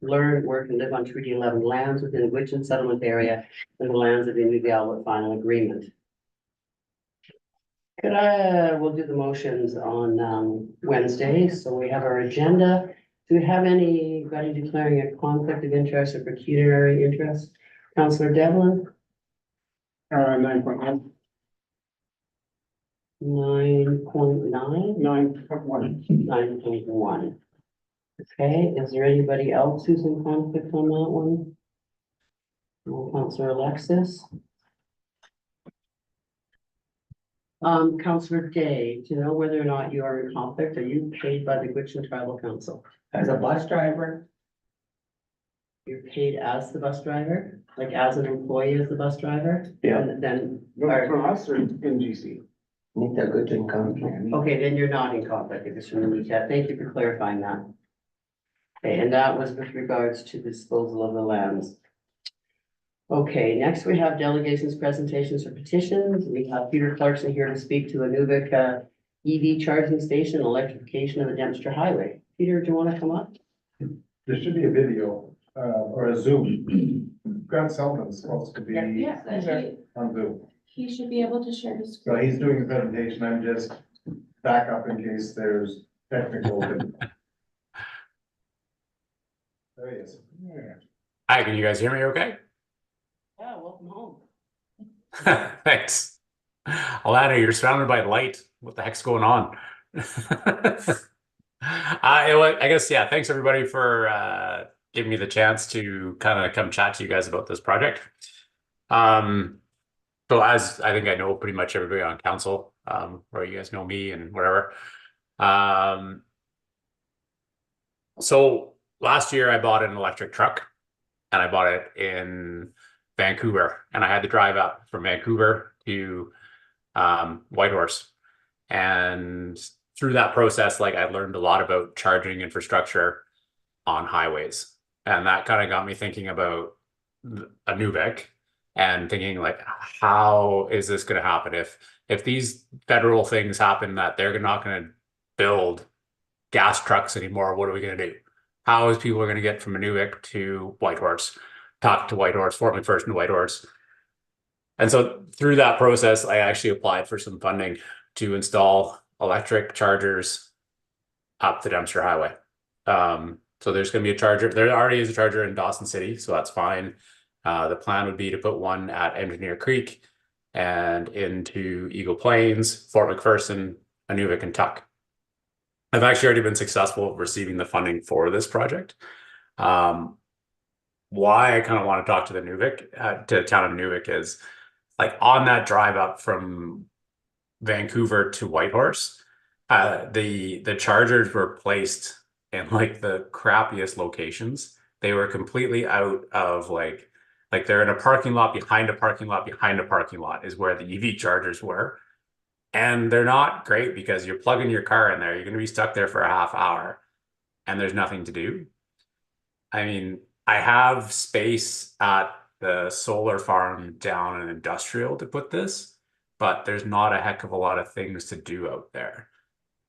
learn, work, and live on Treaty 11 lands within the Gwich'in settlement area and the lands of Inuvik with final agreement. We'll do the motions on Wednesday, so we have our agenda. Do we have anybody declaring a conflict of interest or pecuniary interest? Councillor Devlin? 9.1. 9.9? 9.1. 9.1. Okay, is there anybody else who's in conflict on that one? No, Councillor Alexis? Councillor Day, to know whether or not you are in conflict, are you paid by the Gwich'in Tribal Council? As a bus driver, You're paid as the bus driver, like as an employee as the bus driver? Yeah. And then, From us or in GC? need a good income. okay, then you're not in conflict, if it's from the media. Thank you for clarifying that. Okay, and that was with regards to disposal of the lands. Okay, next we have delegations, presentations, or petitions. We have Peter Clarkson here to speak to Inuvik EV charging station, electrification of the Dempster Highway. Peter, do you want to come up? There should be a video, or a Zoom. Grant Selman's supposed to be Yeah, on Zoom. he should be able to share his So screen. he's doing the presentation, I'm just back up in case there's technical. There he is. Hi, can you guys hear me okay? Yeah, welcome home. Thanks. Alana, you're surrounded by light. What the heck's going on? I guess, yeah, thanks everybody for giving me the chance to kind of come chat to you guys about this project. So as I think I know pretty much everybody on council, or you guys know me and whatever. So last year I bought an electric truck and I bought it in Vancouver, and I had to drive up from Vancouver to Whitehorse. And through that process, like I learned a lot about charging infrastructure on highways. And that kind of got me thinking about Inuvik and thinking like, how is this going to happen? If these federal things happen that they're not going to build gas trucks anymore, what are we going to do? How is people going to get from Inuvik to Whitehorse? Talk to Whitehorse, Fort McPherson to Whitehorse. And so through that process, I actually applied for some funding to install electric chargers up the Dempster Highway. So there's going to be a charger. There already is a charger in Dawson City, so that's fine. The plan would be to put one at Engineer Creek and into Eagle Plains, Fort McPherson, Inuvik, and Tuck. I've actually already been successful receiving the funding for this project. Why I kind of want to talk to the Inuvik, to the town of Inuvik, is like on that drive up from Vancouver to Whitehorse, the chargers were placed in like the crappiest locations. They were completely out of like they're in a parking lot behind a parking lot behind a parking lot is where the EV chargers were. And they're not great because you're plugging your car in there. You're going to be stuck there for a half hour and there's nothing to do. I mean, I have space at the solar farm down in industrial to put this, but there's not a heck of a lot of things to do out there.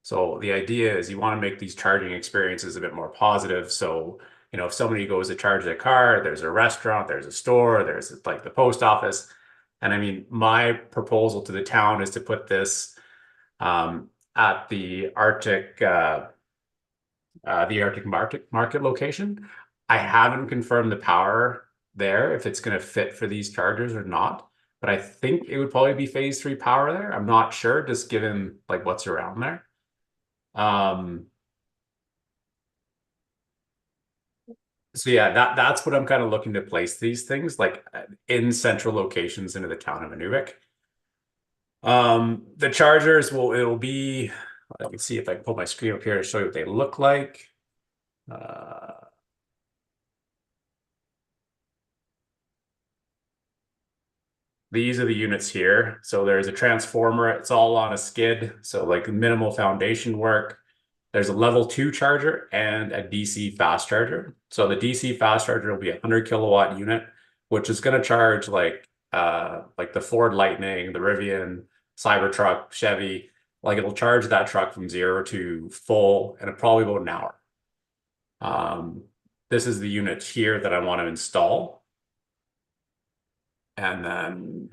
So the idea is you want to make these charging experiences a bit more positive. So, you know, if somebody goes to charge their car, there's a restaurant, there's a store, there's like the post office. And I mean, my proposal to the town is to put this at the Arctic market location. I haven't confirmed the power there, if it's going to fit for these chargers or not, but I think it would probably be phase 3 power there. I'm not sure, just given like what's around there. So yeah, that's what I'm kind of looking to place these things like in central locations into the town of Inuvik. The chargers it'll be, I can see if I can pull my screen up here to show you what they look like. These are the units here. So there's a transformer. It's all on a skid. So like minimal foundation work. There's a level 2 charger and a DC fast charger. So the DC fast charger will be a 100 kilowatt unit, which is going to charge like the Ford Lightning, the Rivian, Cybertruck, Chevy. Like it'll charge that truck from 0 to full in probably about an hour. this is the unit here that I want to install. And then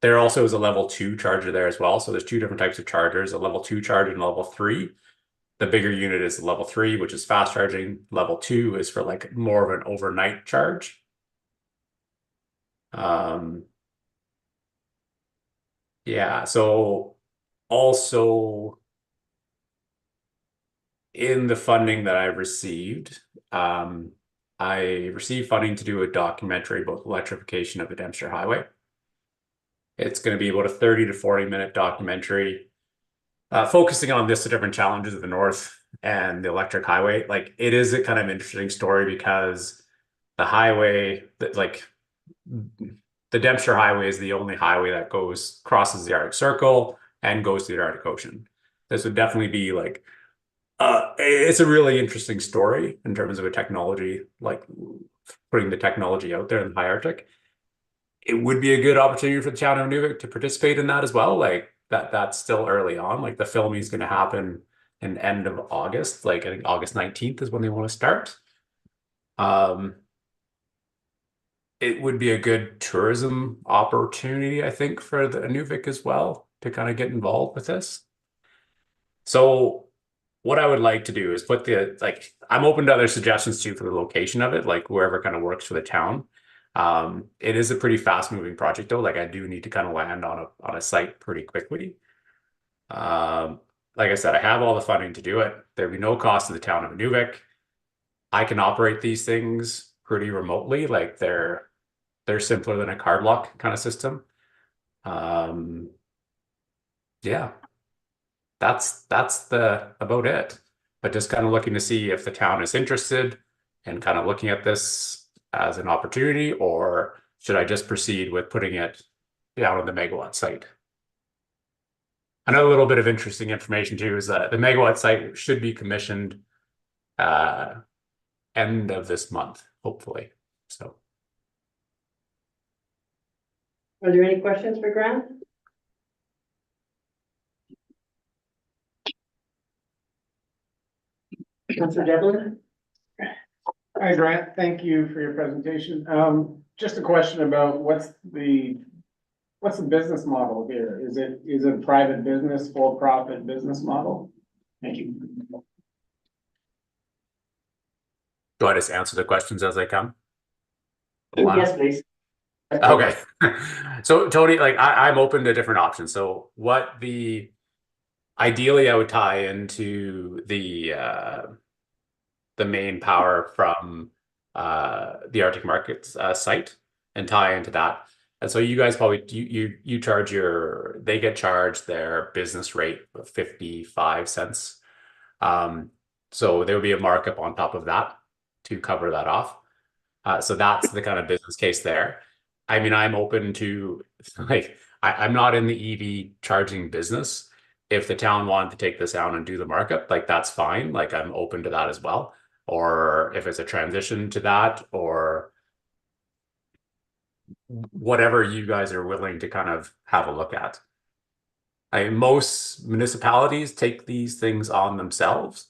there also is a level 2 charger there as well. So there's two different types of chargers, a level 2 charger and a level 3. The bigger unit is level 3, which is fast charging. Level 2 is for like more of an overnight charge. Yeah, so also in the funding that I've received, I received funding to do a documentary about electrification of the Dempster Highway. It's going to be about a 30 to 40-minute documentary focusing on the different challenges of the North and the electric highway. Like, it is a kind of interesting story because the highway, like the Dempster Highway is the only highway that crosses the Arctic Circle and goes to the Arctic Ocean. This would definitely be like, it's a really interesting story in terms of a technology, like putting the technology out there in the high Arctic. It would be a good opportunity for the town of Inuvik to participate in that as well. Like that's still early on. Like the filming is going to happen in the end of August. Like I think August 19th is when they want to start. It would be a good tourism opportunity, I think, for the Inuvik as well to kind of get involved with this. So what I would like to do is put I'm open to other suggestions too for the location of it, like wherever kind of works for the town. It is a pretty fast moving project though. Like I do need to kind of land on a site pretty quickly. Like I said, I have all the funding to do it. There'd be no cost to the town of Inuvik. I can operate these things pretty remotely. Like they're simpler than a card lock kind of system. Yeah, that's about it. But just kind of looking to see if the town is interested and kind of looking at this as an opportunity, or should I just proceed with putting it down on the megawatt site? Another little bit of interesting information too is that the megawatt site should be commissioned end of this month, hopefully. So. Are there any questions for Grant? Councilor Devlin? Hi, Grant. Thank you for your presentation. Just a question about what's the business model here? Is it private business, for-profit business model? Thank you. Do I just answer the questions as they come? Yes, please. Okay. So Tony, like I'm open to different options. So ideally I would tie into the main power from the Arctic Markets site and tie into that. And so you guys probably you charge they get charged their business rate of 55 cents. So there would be a markup on top of that to cover that off. So that's the kind of business case there. I mean, I'm open to like I'm not in the EV charging business. If the town wanted to take this down and do the markup, like that's fine. Like I'm open to that as well. Or if it's a transition to that, or whatever you guys are willing to kind of have a look at. Most municipalities take these things on themselves.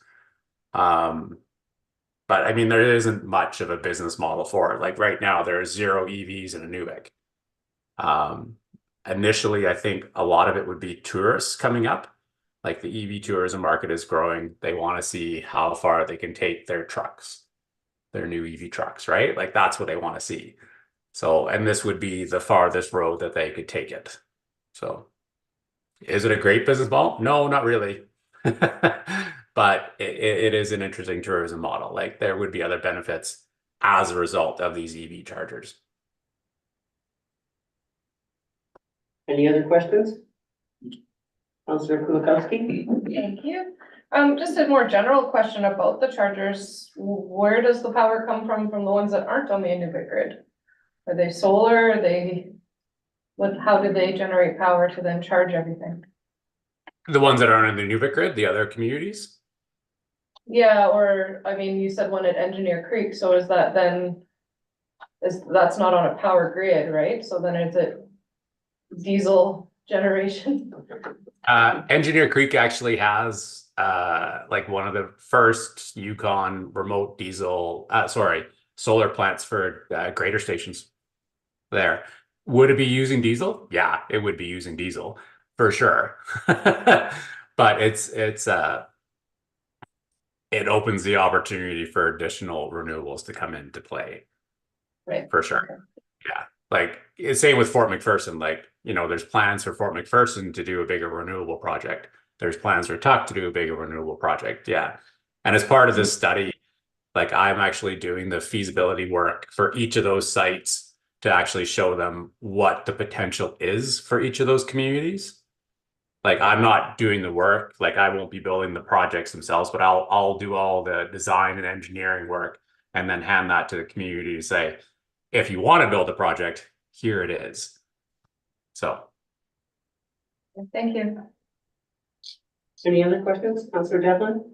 But I mean, there isn't much of a business model for it. Like right now, there are 0 EVs in Inuvik. Initially, I think a lot of it would be tourists coming up. Like the EV tourism market is growing. They want to see how far they can take their trucks, their new EV trucks, right? Like that's what they want to see. So, and this would be the farthest road that they could take it. So, is it a great business model? No, not really. But it is an interesting tourism model. Like there would be other benefits as a result of these EV chargers. Any other questions? Councilor Kulikowski? Thank you. Just a more general question about the chargers. Where does the power come from the ones that aren't on the Inuvik grid? Are they solar? How do they generate power to then charge everything? The ones that aren't in the Inuvik grid, the other communities? Yeah, or I mean, you said one at Engineer Creek, so is that then, that's not on a power grid, right? So then is it diesel generation? Engineer Creek actually has like one of the first Yukon remote diesel, solar plants for grader stations there. Would it be using diesel? Yeah, it would be using diesel for sure. But it opens the opportunity for additional renewables to come into play. Right. For sure. Yeah. Like it's same with Fort McPherson. Like, there's plans for Fort McPherson to do a bigger renewable project. There's plans for Tuck to do a bigger renewable project. Yeah. And as part of this study, like I'm actually doing the feasibility work for each of those sites to actually show them what the potential is for each of those communities. Like I'm not doing the work, like I won't be building the projects themselves, but I'll do all the design and engineering work and then hand that to the community to say, if you want to build a project, here it is. So. Thank you. Any other questions, Councillor Devlin?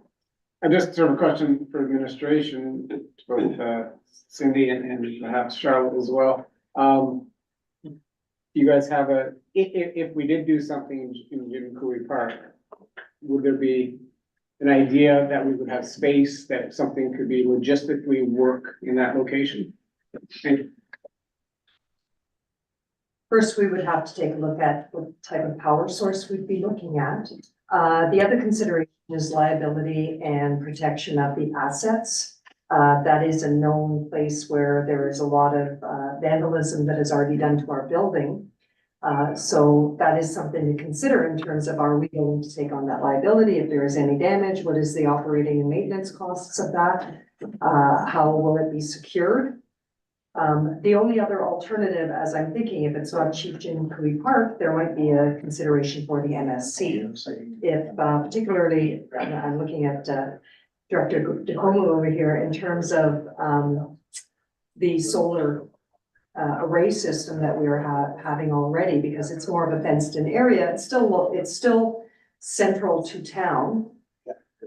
I just sort of a question for administration, both Cindy and perhaps Charlotte as well. You guys have if we did do something in Jim Cooley Park, would there be an idea that we would have space, that something could be logistically work in that location? And First, we would have to take a look at what type of power source we'd be looking at. The other consideration is liability and protection of the assets. That is a known place where there is a lot of vandalism that is already done to our building. So that is something to consider in terms of, are we going to take on that liability? If there is any damage, what is the operating and maintenance costs of that? How will it be secured? The only other alternative, as I'm thinking, if it's not Chief Jim Cooley Park, there might be a consideration for the MSC. If particularly, I'm looking at Director DeComo over here in terms of the solar array system that we are having already, because it's more of a fenced-in area. It's still central to town.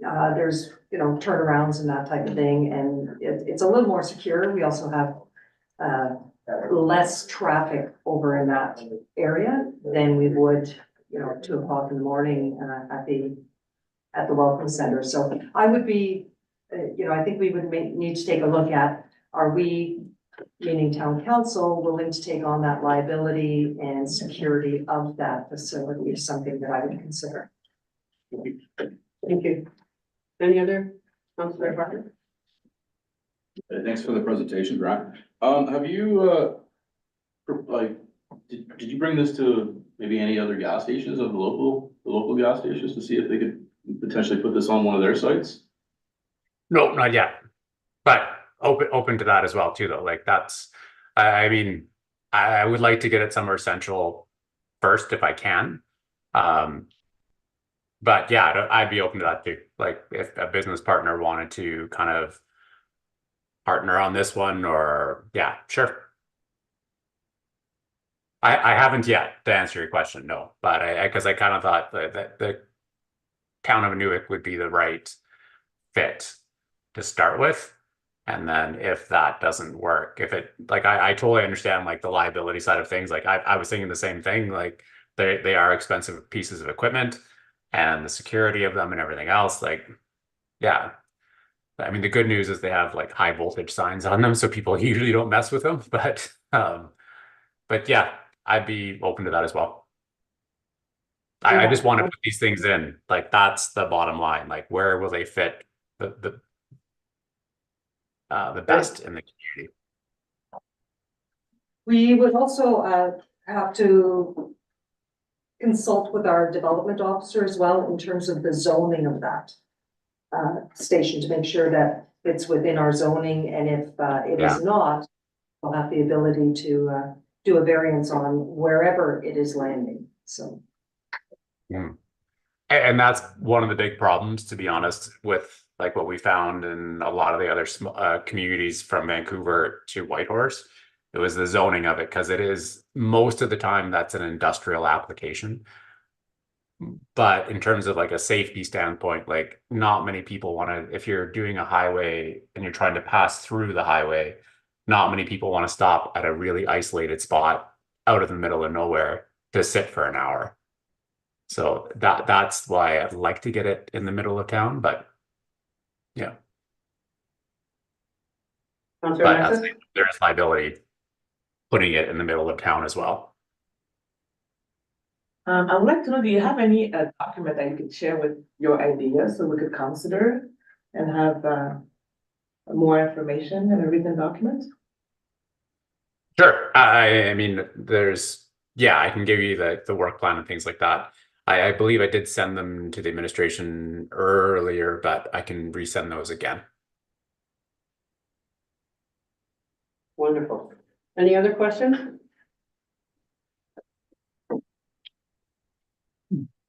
There's turnarounds and that type of thing, and it's a little more secure. We also have less traffic over in that area than we would, 2 o'clock in the morning at the Welcome Center. So I would be, I think we would need to take a look at, are we, meaning town council, willing to take on that liability and security of that facility is something that I would consider. Thank you. Any other, Councillor Parker? Thanks for the presentation, Grant. Have you, did you bring this to maybe any other gas stations of the local gas stations to see if they could potentially put this on one of their sites? No, not yet. But open to that as well too, though. Like that's, I mean, I would like to get it somewhere central first if I can. But yeah, I'd be open to that too. Like if a business partner wanted to kind of partner on this one, or yeah, sure. I haven't yet, to answer your question, no. But because I kind of thought that the town of Inuvik would be the right fit to start with. And then if that doesn't work, if it, like, I totally understand like the liability side of things. Like I was thinking the same thing, like they are expensive pieces of equipment and the security of them and everything else. Like, yeah. I mean, the good news is they have like high voltage signs on them, so people usually don't mess with them. But yeah, I'd be open to that as well. I just want to put these things in, like that's the bottom line. Like where will they fit the best in the community? We would also have to consult with our development officer as well in terms of the zoning of that station to make sure that it's within our zoning, and if it is not, we'll have the ability to do a variance on wherever it is landing. So. And that's one of the big problems, to be honest, with like what we found in a lot of the other communities from Vancouver to Whitehorse. It was the zoning of it, because it is most of the time that's an industrial application. But in terms of like a safety standpoint, like not many people want to, if you're doing a highway and you're trying to pass through the highway, not many people want to stop at a really isolated spot out of the middle of nowhere to sit for an hour. So that's why I'd like to get it in the middle of town, but yeah, Councillor but Alexis? there is liability putting it in the middle of town as well. I would like to know, do you have any document that you could share with your ideas so we could consider and have more information in a written document? Sure. I mean, yeah, I can give you the work plan and things like that. I believe I did send them to the administration earlier, but I can resend those again. Wonderful. Any other questions?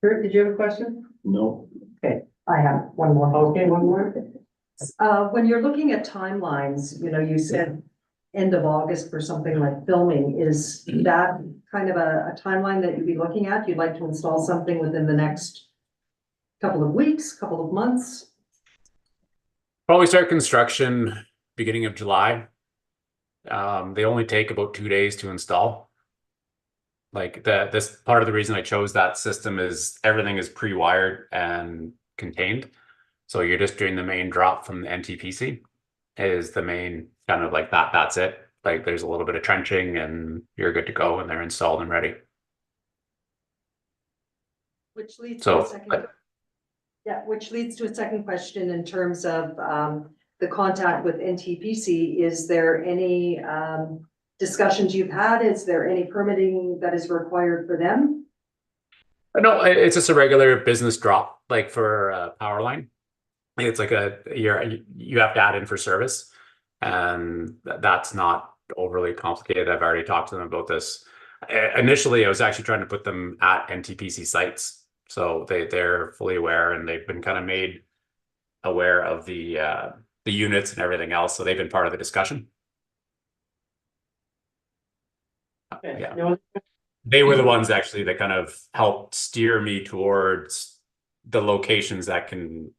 Kurt, did you have a question? No. I have one more. Okay, one more. When you're looking at timelines, you know, you said end of August for something like filming. Is that kind of a timeline that you'd be looking at? You'd like to install something within the next couple of weeks, couple of months? Probably start construction beginning of July. They only take about 2 days to install. Like this part of the reason I chose that system is everything is pre-wired and contained. So you're just doing the main drop from the NTPC is the main kind of like that. That's it. Like there's a little bit of trenching and you're good to go and they're installed and ready. Which leads to So, a second. Yeah, which leads to a second question in terms of the contact with NTPC. Is there any discussions you've had? Is there any permitting that is required for them? No, it's just a regular business drop, like for a power line. It's like you have to add in for service, and that's not overly complicated. I've already talked to them about this. Initially, I was actually trying to put them at NTPC sites, so they're fully aware and they've been kind of made aware of the units and everything else. So they've been part of the discussion. Okay. Yeah. No, They were the ones actually that kind of helped steer me towards the locations that can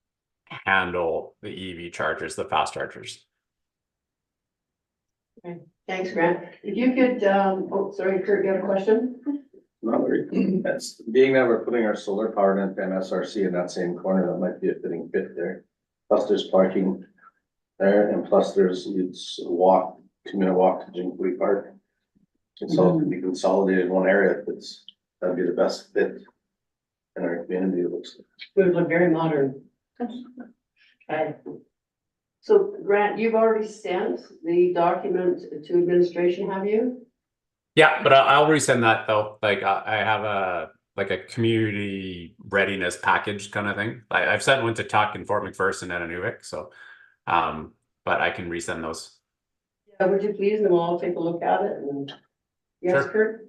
handle the EV chargers, the fast chargers. thanks, Grant. If you could, oh, sorry, Kurt, you have a question? Not very, that's being that we're putting our solar power into MSRC in that same corner, that might be a fitting fit there. Plus there's parking there, and plus it's a 2-minute walk to Jingley Park. It's all to be consolidated in one area. That'd be the best fit in our community, it looks like. It would look very modern. Okay. So Grant, you've already sent the document to administration, have you? Yeah, but I'll resend that though. Like I have a community readiness package kind of thing. I've sent one to Tuck in Fort McPherson and Inuvik, so but I can resend those. Yeah, would you please, and then we'll all take a look at it and. Yes, Sure. Kurt?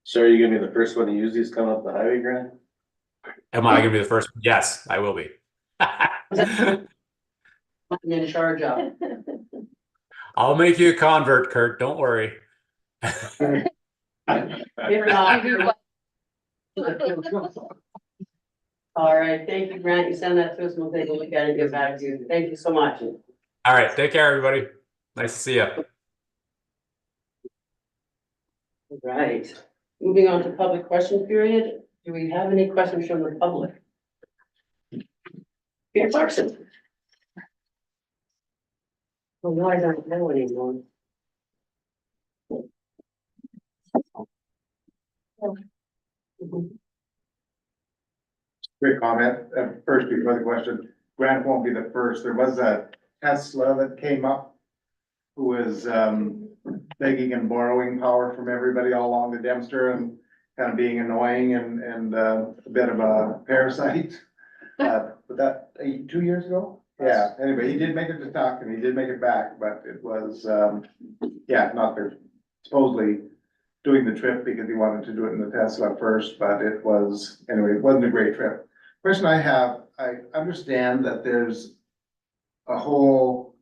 So are you gonna be the first one to use these coming up the highway, Grant? Am I gonna be the first? Yes, I will be. I'm in charge of. I'll make you a convert, Kurt. Don't worry. If not. All right, thank you, Grant. You send that to us, we'll take a look at it and get back to you. Thank you so much. All right, take care, everybody. Nice to see you. Right, moving on to public question period. Do we have any questions from the public? Peter Clarkson. Well, now I don't know anymore. Quick comment, first before the question, Grant won't be the first, there was a Tesla that came up who was, begging and borrowing power from everybody all along the Dempster and kind of being annoying and, a bit of a parasite. But that, 2 years ago? Yeah, anyway, he did make it to Tuck and he did make it back, but it was, yeah, not there, supposedly doing the trip because he wanted to do it in the Tesla first, but it was, anyway, it wasn't a great trip. Question I have, I understand that there's a whole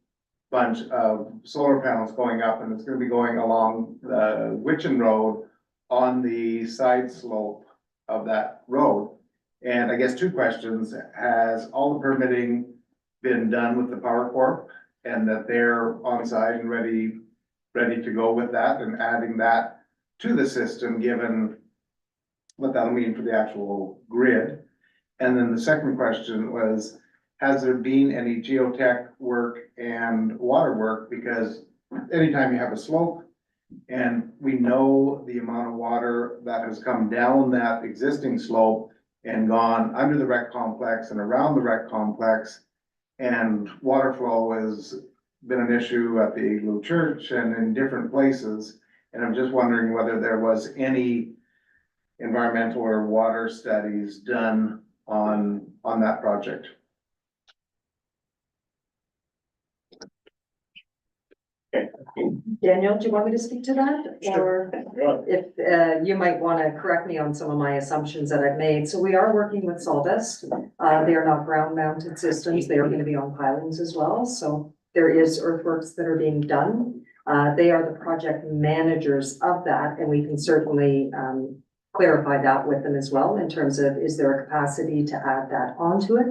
bunch of solar panels going up and it's gonna be going along the Witchen Road on the side slope of that road. And I guess 2 questions, has all the permitting been done with the Power Corp and that they're on site and ready to go with that and adding that to the system, given what that'll mean for the actual grid. And then the second question was, has there been any geotech work and water work? Because anytime you have a slope and we know the amount of water that has come down that existing slope and gone under the rec complex and around the rec complex, and water flow has been an issue at the Igloo Church and in different places. And I'm just wondering whether there was any environmental or water studies done on that project. Daniel, do you want me to speak to that? Or if, you might want to correct me on some of my assumptions that I've made. So we are working with Solvest. They are not ground mounted systems. They are going to be on pilings as well. So there is earthworks that are being done. They are the project managers of that, and we can certainly, clarify that with them as well in terms of, is there a capacity to add that onto it?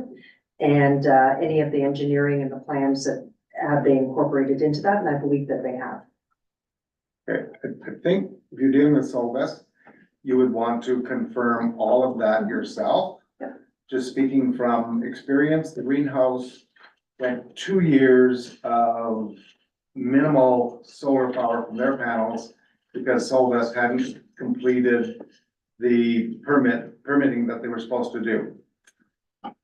And, any of the engineering and the plans that have they incorporated into that, and I believe that they have. Okay, I think if you're dealing with Solvest, you would want to confirm all of that yourself. Yeah. Just speaking from experience, the greenhouse went 2 years of minimal solar power from their panels because Solvest hadn't completed the permitting that they were supposed to do.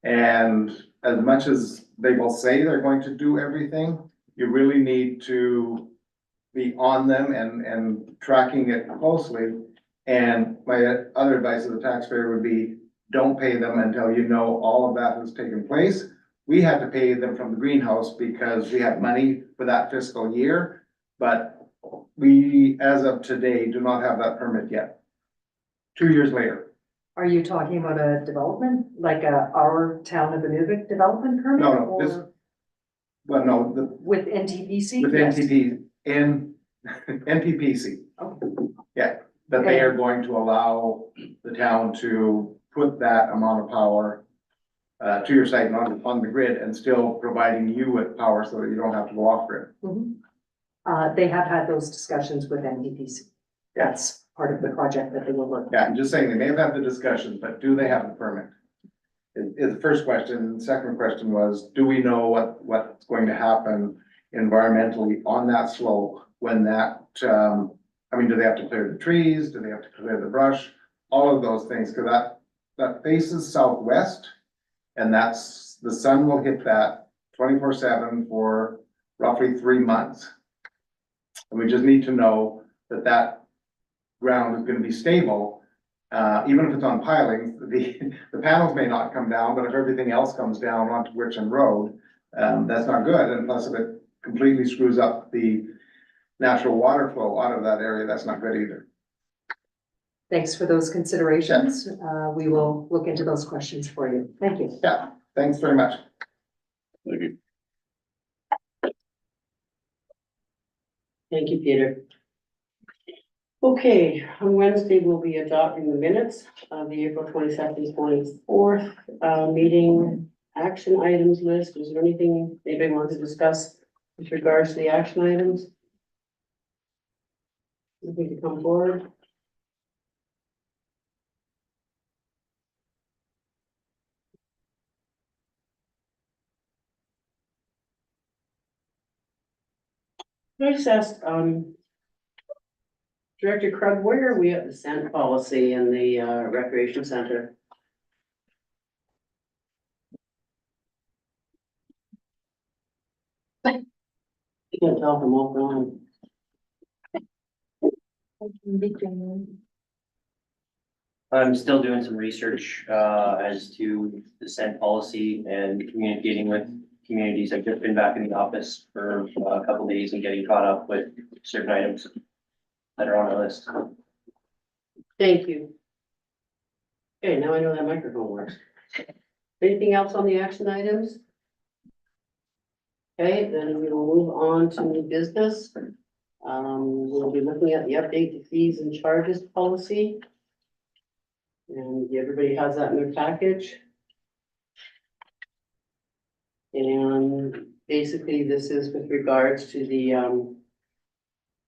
And as much as they will say they're going to do everything, you really need to be on them and tracking it closely. And my other advice to the taxpayer would be, don't pay them until you know all of that has taken place. We had to pay them from the greenhouse because we had money for that fiscal year, but we, as of today, do not have that permit yet. 2 years later. Are you talking about a development, like our town of Inuvik development permit? No, this, or well, no, the, with NTPC? with Yes. NTP, NPPC. Okay. Yeah, that they are going to allow the town to put that amount of power to your site and on the grid and still providing you with power so that you don't have to go off grid. Mhm. They have had those discussions with NTPC. That's part of the project that they were working. Yeah, I'm just saying, they may have had the discussion, but do they have the permit? Is the first question. The second question was, do we know what's going to happen environmentally on that slope when that, I mean, do they have to clear the trees? Do they have to clear the brush? All of those things, because that faces southwest, and that's, the sun will hit that 24/7 for roughly 3 months. And we just need to know that ground is gonna be stable, even if it's on pilings, the panels may not come down, but if everything else comes down onto Witchen Road, that's not good, and plus if it completely screws up the natural water flow out of that area, that's not good either. Thanks for those considerations. We will look into those questions for you. Thank you. Yeah, thanks very much. Thank you. Thank you, Peter. Okay, on Wednesday, we'll be adopting the minutes of the April 22nd, 24th, meeting action items list. Is there anything anybody wants to discuss with regards to the action items? Anything to come forward? Can I just ask, Director Krug, where are we at the scent policy in the recreation center? I can't tell from offline. I'm still doing some research as to the scent policy and communicating with communities. I've just been back in the office for a couple of days and getting caught up with certain items that are on the list. Thank you. Okay, now I know that microphone works. Anything else on the action items? Okay, then we will move on to new business. We'll be looking at the update to fees and charges policy. And everybody has that in their package. And basically, this is with regards to the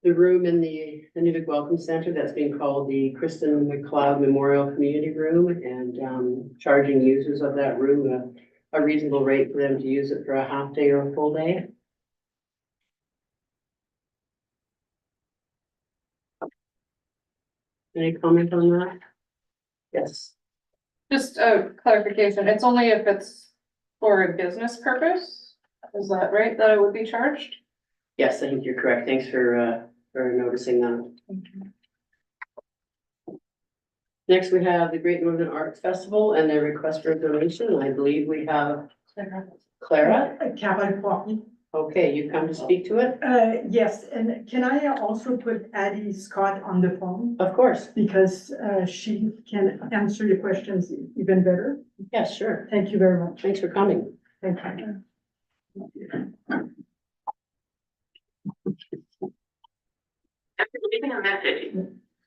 the room in the Inuvik Welcome Center that's being called the Kristen McLeod Memorial Community Room, and charging users of that room a reasonable rate for them to use it for a half day or a full day. Any comment on that? Yes. Just a clarification, it's only if it's for a business purpose? Is that right, that it would be charged? Yes, I think you're correct. Thanks for noticing that. Next, we have the Great Northern Arts Festival and their request for a donation. I believe we have Clara. Caroline Faulkner. Okay, you come to speak to it? Yes, and can I also put Addie Scott on the phone? Of course. Because she can answer your questions even better. Yes, sure. Thank you very much. Thanks for coming. Thank you. After leaving a message.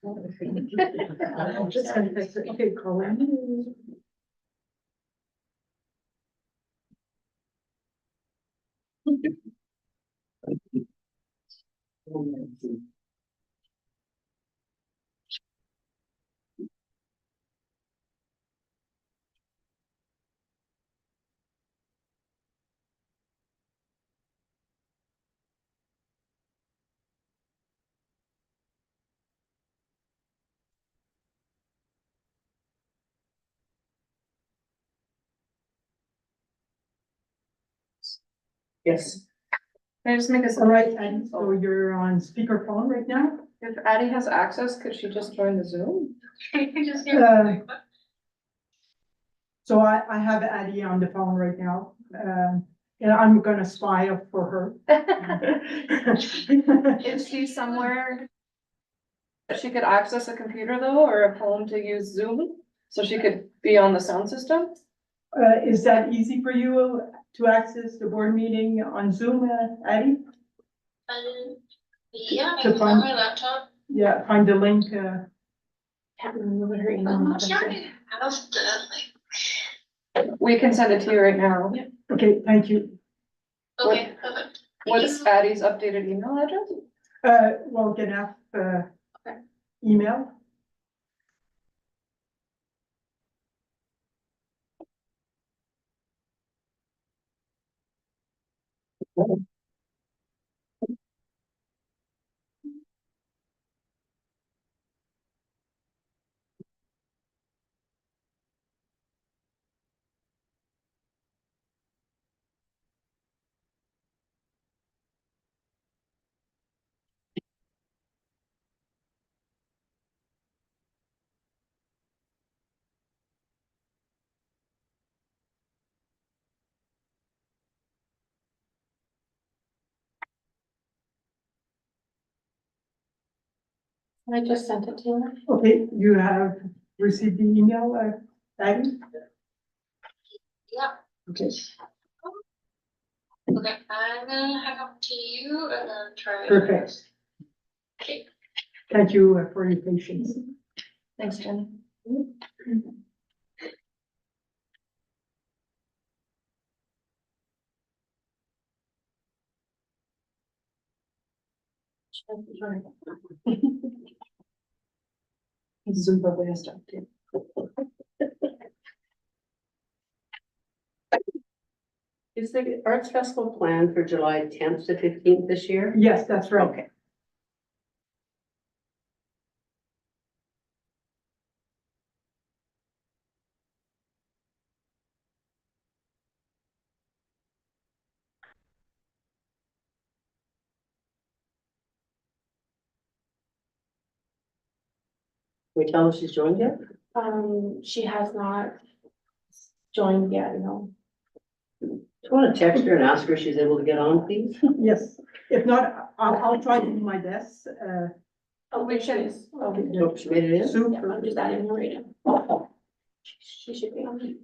I'm just gonna fix it. Okay, Colin. Yes. Can I just make a All right, suggestion? and so you're on speakerphone right now? If Addie has access, could she just join the Zoom? So I have Addie on the phone right now, and I'm gonna spy up for her. Is she somewhere that she could access a computer though, or a phone to use Zoom? So she could be on the sound system? Is that easy for you to access the board meeting on Zoom, Addie? Yeah, To find- on my laptop. Yeah, find the link, Can't remember what her email is. We can send it to you right now. okay, thank you. Okay, perfect. What's Addie's updated email address? Well, Ganef, email. I just sent it to her. Okay, you have received the email, Addie? Yeah. Okay, Okay, I'm gonna hang up to you and then try. perfect. Okay. Thank you for your patience. Thanks, Jenny. Zoom probably has to update. Is the Arts Festival planned for July 10th to 15th this year? Yes, that's right. Okay. Can we tell her she's joined yet? She has not joined yet, no. Do you want to text her and ask her if she's able to get on, please? Yes, if not, I'll try to do my best, Oh, We she can- is. Okay. Nope, she made it in. Yeah, super. I'm just adding her right now. She should be on it.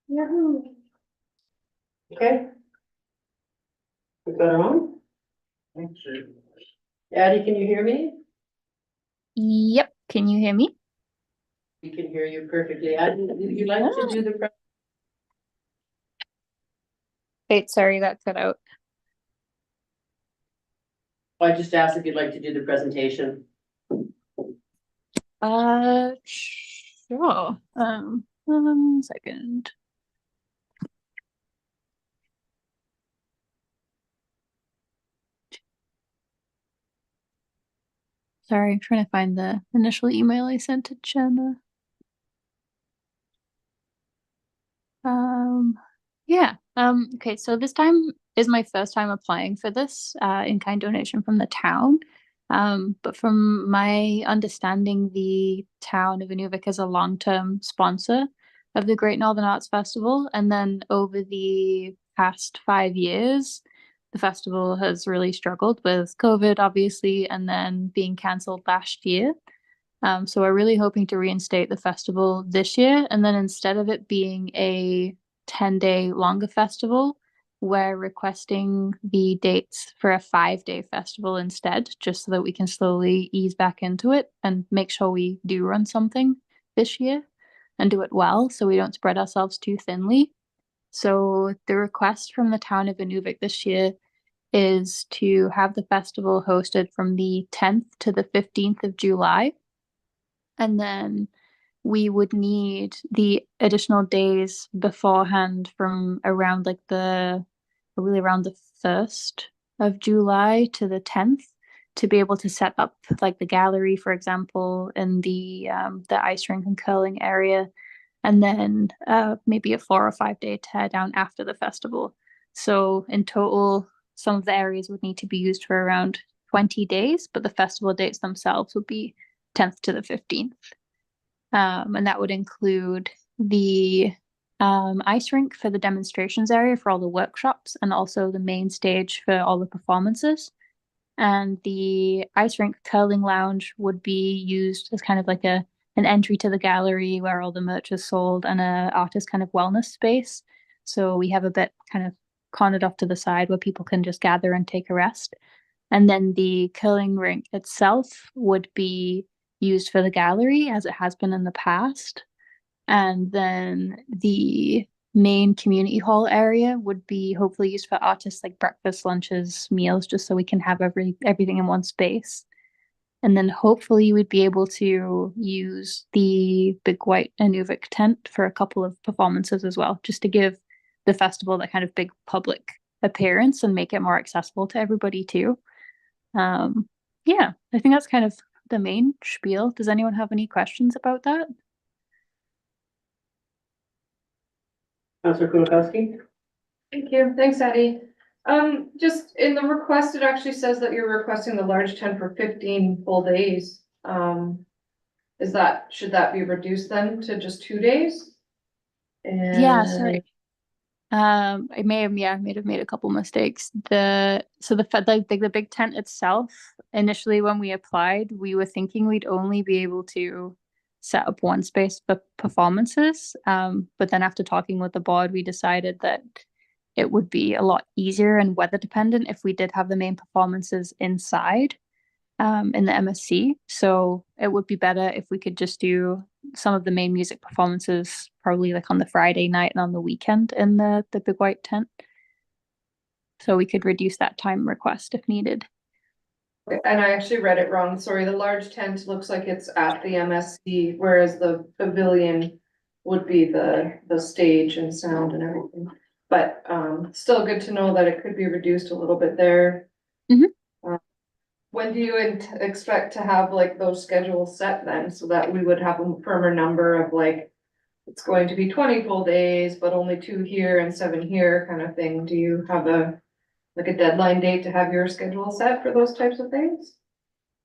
Yahoo. Okay. We've got her on. Thank you. Addie, can you hear me? Yep, can you hear me? We can hear you perfectly. Addie, would you like to do the? Wait, sorry, that cut out. I just asked if you'd like to do the presentation. Sure. 1 second. Sorry, I'm trying to find the initial email I sent to Jenna. Yeah. Okay, so this time is my first time applying for this in-kind donation from the town. But from my understanding, the town of Inuvik is a long-term sponsor of the Great Northern Arts Festival. And then over the past 5 years, the festival has really struggled with COVID, obviously, and then being cancelled last year. So we're really hoping to reinstate the festival this year. And then instead of it being a 10-day longer festival, we're requesting the dates for a 5-day festival instead, just so that we can slowly ease back into it and make sure we do run something this year and do it well so we don't spread ourselves too thinly. So the request from the town of Inuvik this year is to have the festival hosted from the 10th to the 15th of July. And then we would need the additional days beforehand from around like probably around the 1st of July to the 10th to be able to set up like the gallery, for example, in the ice rink and curling area, and then maybe a 4 or 5 day tear down after the festival. So in total, some of the areas would need to be used for around 20 days, but the festival dates themselves would be 10th to the 15th. And that would include the ice rink for the demonstrations area for all the workshops and also the main stage for all the performances. And the ice rink curling lounge would be used as kind of like an entry to the gallery where all the merch is sold and a artist kind of wellness space. So we have a bit kind of cornered off to the side where people can just gather and take a rest. And then the curling rink itself would be used for the gallery as it has been in the past. And then the main community hall area would be hopefully used for artists like breakfast, lunches, meals, just so we can have everything in one space. And then hopefully we'd be able to use the big white Inuvik tent for a couple of performances as well, just to give the festival that kind of big public appearance and make it more accessible to everybody too. Yeah, I think that's kind of the main spiel. Does anyone have any questions about that? Councilor Kulikowski? Thank you. Thanks, Addie. Just in the request, it actually says that you're requesting the large tent for 15 full days. Should that be reduced then to just 2 days? Yeah, sorry. I may have made a couple mistakes. The big tent itself, initially when we applied, we were thinking we'd only be able to set up one space for performances. But then after talking with the board, we decided that it would be a lot easier and weather dependent if we did have the main performances inside in the MSC. So it would be better if we could just do some of the main music performances probably like on the Friday night and on the weekend in the big white tent. So we could reduce that time request if needed. And I actually read it wrong. Sorry, the large tent looks like it's at the MSC, whereas the pavilion would be the stage and sound and everything. But still good to know that it could be reduced a little bit there. Mm-hmm. When do you expect to have like those schedules set then, so that we would have a firmer number of like, it's going to be 20 full days, but only 2 here and 7 here kind of thing? Do you have a deadline date to have your schedule set for those types of things?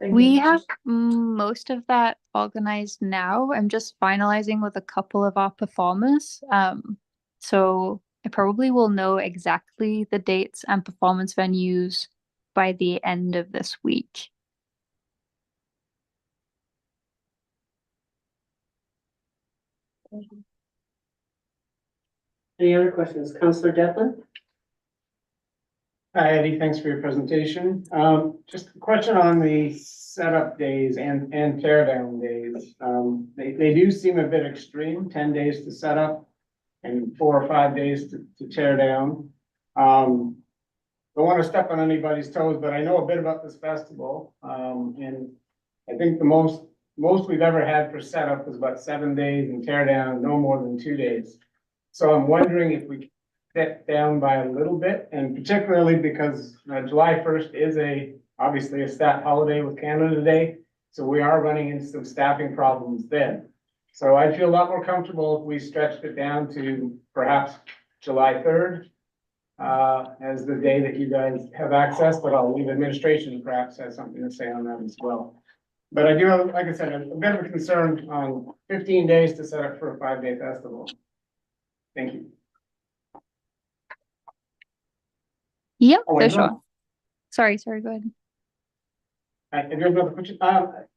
We have most of that organized now. I'm just finalizing with a couple of our performers. So I probably will know exactly the dates and performance venues by the end of this week. Any other questions? Councilor Devlin? Hi, Eddie, thanks for your presentation. Just a question on the setup days and tear down days. They do seem a bit extreme, 10 days to set up and 4 or 5 days to tear down. Don't want to step on anybody's toes, but I know a bit about this festival. And I think the most we've ever had for setup was about 7 days and tear down no more than 2 days. So I'm wondering if we can sit down by a little bit, and particularly because July 1st is obviously a stat holiday with Canada Day. So we are running into some staffing problems then. So I feel a lot more comfortable if we stretched it down to perhaps July 3rd. As the day that you guys have access, but I'll leave administration perhaps has something to say on that as well. But I do have, like I said, a bit of a concern on 15 days to set up for a 5-day festival. Thank you. Yep, Oh, for I sure. know. Sorry, go ahead. If you have another question,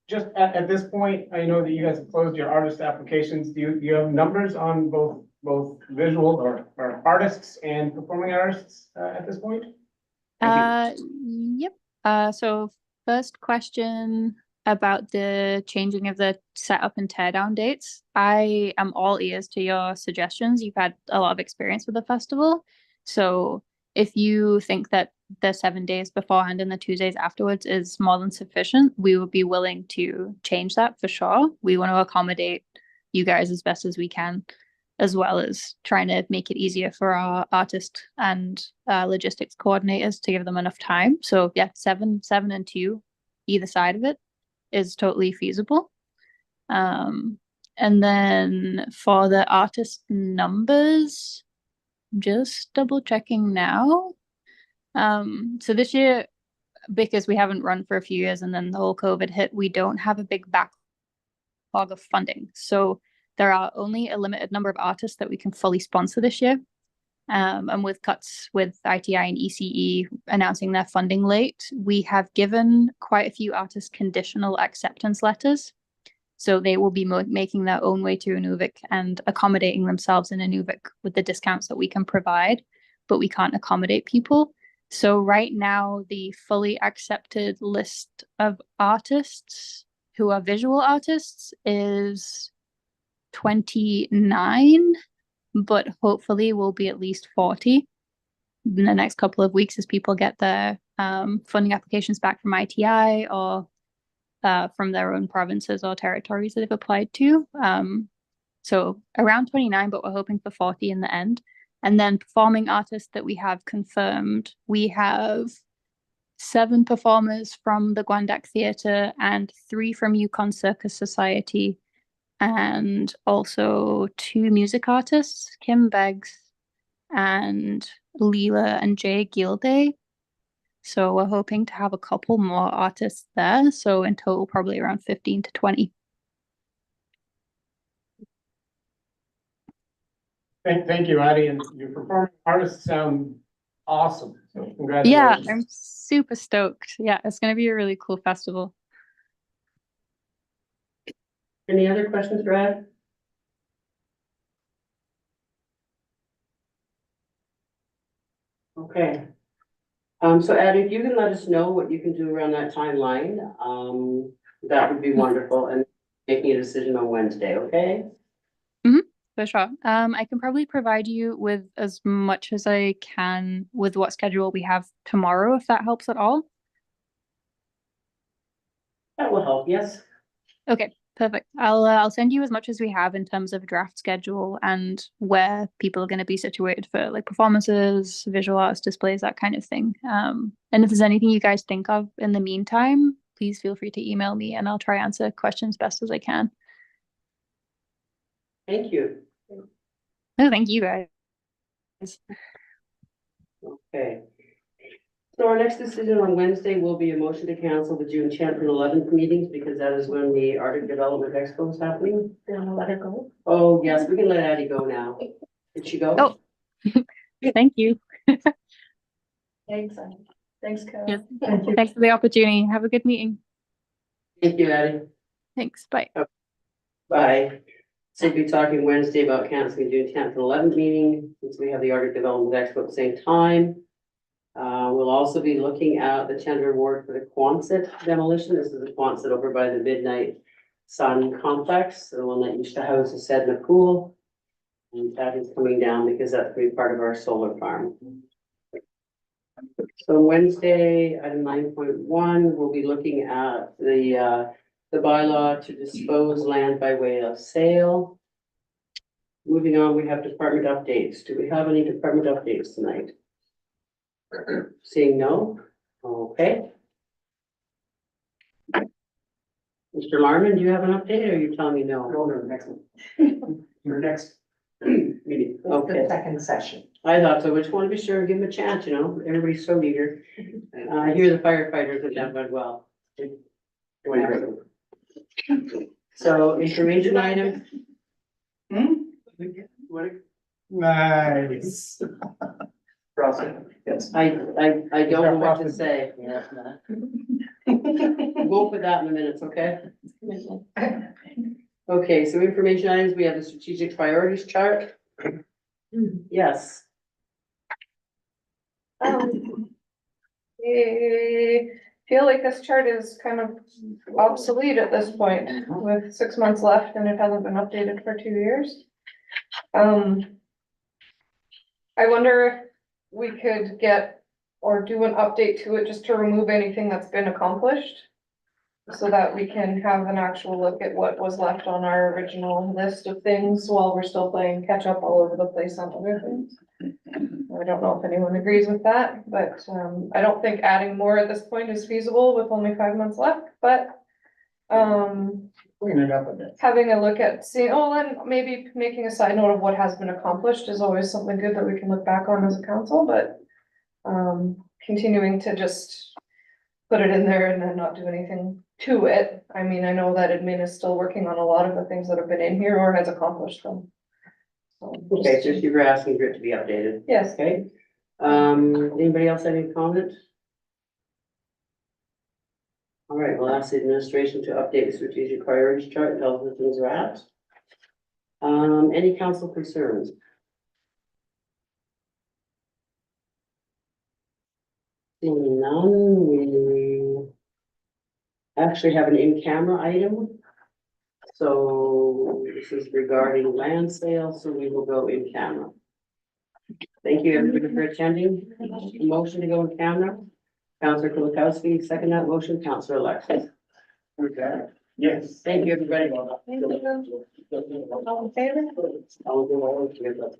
just at this point, I know that you guys have closed your artist applications. Do you have numbers on both visual or artists and performing artists at this point? Thank Yep. So first question about the changing of the setup and teardown dates. I am all ears to your suggestions. You've had a lot of experience with the festival. So if you think that the 7 days beforehand and the 2 days afterwards is more than sufficient, we would be willing to change that for sure. We want to accommodate you guys as best as we can, as well as trying to make it easier for our artist and logistics coordinators to give them enough time. So yeah, 7 and 2, either side of it is totally feasible. And then for the artist numbers, just double checking now. So this year, because we haven't run for a few years and then the whole COVID hit, we don't have a big backlog of funding. So there are only a limited number of artists that we can fully sponsor this year. And with cuts with ITI and ECE announcing their funding late, we have given quite a few artists conditional acceptance letters. So they will be making their own way to Inuvik and accommodating themselves in Inuvik with the discounts that we can provide, but we can't accommodate people. So right now, the fully accepted list of artists who are visual artists is 29, but hopefully will be at least 40 in the next couple of weeks as people get their funding applications back from ITI or from their own provinces or territories that they've applied to. So around 29, but we're hoping for 40 in the end. And then performing artists that we have confirmed, we have 7 performers from the Gwandak Theatre and 3 from Yukon Circus Society, and also 2 music artists, Kim Beggs and Leela and Jay Gilday. So we're hoping to have a couple more artists there. So in total, probably around 15 to 20. Thank you, Addie, and your performing artists sound awesome. So Yeah, congratulations. I'm super stoked. Yeah, it's going to be a really cool festival. Any other questions, Brad? Okay. So Addie, if you can let us know what you can do around that timeline, that would be wonderful, and making a decision on Wednesday, okay? For sure. I can probably provide you with as much as I can with what schedule we have tomorrow, if that helps at all. That will help, yes. Okay, perfect. I'll send you as much as we have in terms of draft schedule and where people are going to be situated for like performances, visual arts displays, that kind of thing. And if there's anything you guys think of in the meantime, please feel free to email me and I'll try answer questions best as I can. Thank you. No, thank you guys. Okay. So our next decision on Wednesday will be a motion to cancel the June 10th and 11th meetings because that is when the Arctic Development Expo is happening. Do you wanna let her go? Oh, yes, we can let Addie go now. Did she go? Oh, thank you. Thanks, Annie. Thanks, Carol. Yes. Thanks for the opportunity. Have a good meeting. Thank you, Addie. Thanks. Bye. Bye. So we'll be talking Wednesday about canceling June 10th and 11th meeting, since we have the Arctic Development Expo at the same time. We'll also be looking at the tender award for the Quonset demolition. This is the Quonset over by the Midnight Sun Complex, the one that used to house a Sedna pool. And that is coming down because that's going to be part of our solar farm. So Wednesday, item 9.1, we'll be looking at the bylaw to dispose land by way of sale. Moving on, we have department updates. Do we have any department updates tonight? Seeing no, okay. Mr. Larman, do you have an update or are you telling me no? No, next one. Your next. Meeting, okay. Second session. I thought so, but just want to be sure and give them a chance, you know, everybody's so eager. I hear the firefighters have done went well. So information item, Nice. Yes. I don't know what to say. We'll put that in the minutes, okay? Okay, so information items, we have the strategic priorities chart. Yes, I feel like this chart is kind of obsolete at this point with 6 months left and it hasn't been updated for 2 years. I wonder if we could get or do an update to it just to remove anything that's been accomplished. So that we can have an actual look at what was left on our original list of things while we're still playing catch up all over the place on other things. I don't know if anyone agrees with that, but I don't think adding more at this point is feasible with only 5 months left, but Clean it up a bit. having a look at seeing, oh, and maybe making a side note of what has been accomplished is always something good that we can look back on as a council, but continuing to just put it in there and then not do anything to it. I mean, I know that admin is still working on a lot of the things that have been in here or has accomplished them. So, okay, so you were asking for it to be updated, yes, okay? Anybody else have any comment? All right, we'll ask the administration to update the strategic priorities chart, tell us where things are at. Any council concerns? Seeing none, we actually have an in-camera item. So this is regarding land sales, so we will go in camera. Thank you everybody for attending. Motion to go in camera. Councillor Kulikowski, second that motion, Councillor Alexis. Okay. Yes. Thank you, everybody. thank you. All in favor? I'll do all of it together.